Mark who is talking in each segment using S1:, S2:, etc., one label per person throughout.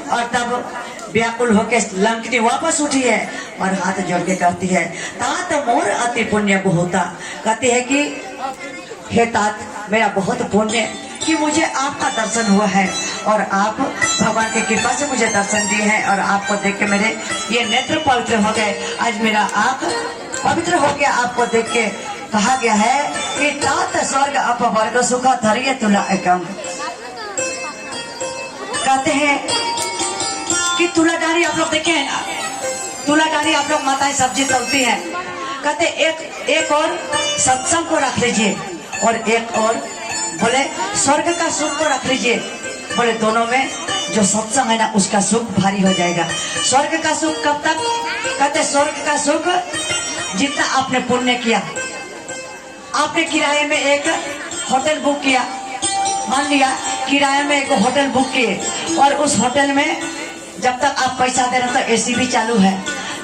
S1: और तब व्याकुल होकर लंकनी वापस उठी है और हाथ जोड़ के कहती है, तात मोर अति पुण्य होता। कहती है कि हे तात, मेरा बहुत पुण्य कि मुझे आपका दर्शन हुआ है और आप भगवान की कृपा से मुझे दर्शन दिए हैं और आपको देख के मेरे ये नेत्र पवित्र हो गए। आज मेरा आँख पवित्र हो गया। आपको देख के कहा गया है कि तात स्वर्ग अपवर्ग सुख धैर्य तुला एकम। कहते हैं कि तुलाधारी आप लोग देखे हैं ना, तुलाधारी आप लोग माताएं सब्जी तलती हैं। कहते एक और सत्संग को रख लीजिए और एक और बोले स्वर्ग का सुख को रख लीजिए। बोले दोनों में जो सत्संग है ना उसका सुख भारी हो जाएगा। स्वर्ग का सुख कब तक? कहते स्वर्ग का सुख जितना आपने पुण्य किया। आपने किराए में एक होटल बुक किया, मान लिया किराए में एक होटल बुक किए और उस होटल में जब तक आप पैसा दे रहे हैं तो एसी भी चालू है,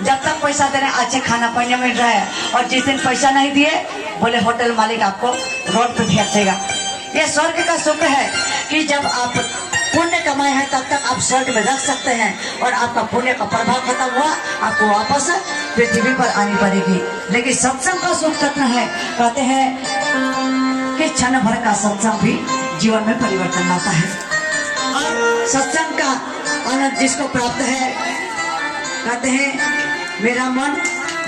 S1: जब तक पैसा दे रहे हैं अच्छे खाना पानी मिल रहा है, और जिस दिन पैसा नहीं दिए बोले होटल मालिक आपको रोड पे फेंक देगा। ये स्वर्ग का सुख है कि जब आप पुण्य कमाए हैं तब तक आप स्वर्ग में रख सकते हैं और आपका पुण्य का प्रभाव खत्म हुआ आपको वापस पृथ्वी पर आनी पड़ेगी। लेकिन सत्संग का सुख कितना है? कहते हैं कि क्षण भर का सत्संग भी जीवन में परिवर्तन लाता है। और सत्संग का आनंद जिसको प्राप्त है, कहते हैं मेरा मन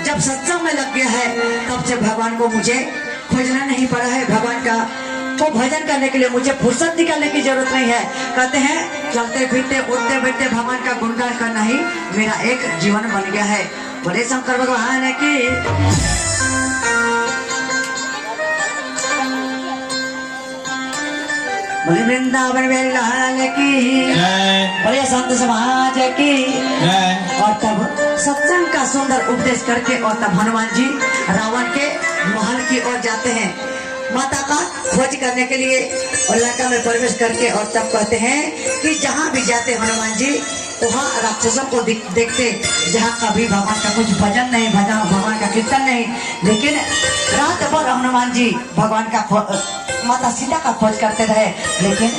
S1: जब सत्संग में लग गया है तब से भगवान को मुझे खोजना नहीं पड़ा है। भगवान का को भजन करने के लिए मुझे फुर्सत निकालने की जरूरत नहीं है। कहते हैं चलते फिरते उठते बैठते भगवान का गुणगान करना ही मेरा एक जीवन बन गया है। बोले शंकर भगवान की, बोले वृंदावन लाल की, बोले संत समाज की। और तब सत्संग का सुंदर उपदेश करके और तब हनुमान जी रावण के महल की ओर जाते हैं माता का खोज करने के लिए और लंका में प्रवेश करके। और तब कहते हैं कि जहाँ भी जाते हनुमान जी वहाँ राक्षसों को देखते, जहाँ कभी भगवान का कुछ भजन नहीं, भगवान का कीर्तन नहीं। लेकिन रात भर हनुमान जी भगवान का माता सीता का खोज करते रहे लेकिन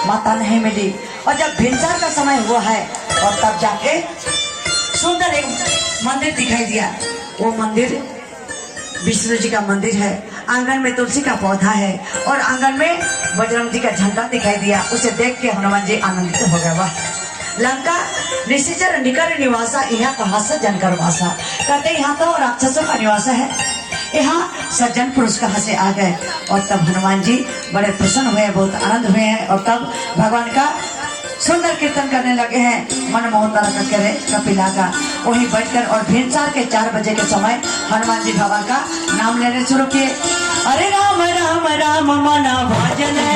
S1: माता नहीं मिली। और जब भिनसार का समय हुआ है और तब जाके सुंदर एक मंदिर दिखाई दिया। वो मंदिर विष्णु जी का मंदिर है। आंगन में तुलसी का पौधा है और आंगन में बजरंग जी का झंडा दिखाई दिया। उसे देख के हनुमान जी आनंदित हो गए। वाह, लंका निश्चर निकर निवासा यहाँ कहाँ से जनकर वासा। कहते यहाँ तो राक्षसों का निवास है, यहाँ सज्जन पुरुष कहाँ से आ गए। और तब हनुमान जी बड़े प्रसन्न हुए, बहुत आनंद हुए हैं और तब भगवान का सुंदर कीर्तन करने लगे हैं। मन मोहता करे कपिला का वहीं बैठकर और भिनसार के 4 बजे के समय हनुमान जी भगवान का नाम लेने शुरू किए। अरे राम राम राम मना भजन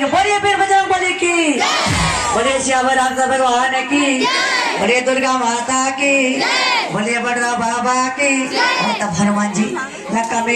S1: बोलिए फिर बजरंग बली की, बोलिए श्याम राम भगवान की, बोलिए दुर्गा माता की, बोलिए बड़रा बाबा की। तब हनुमान जी लंका में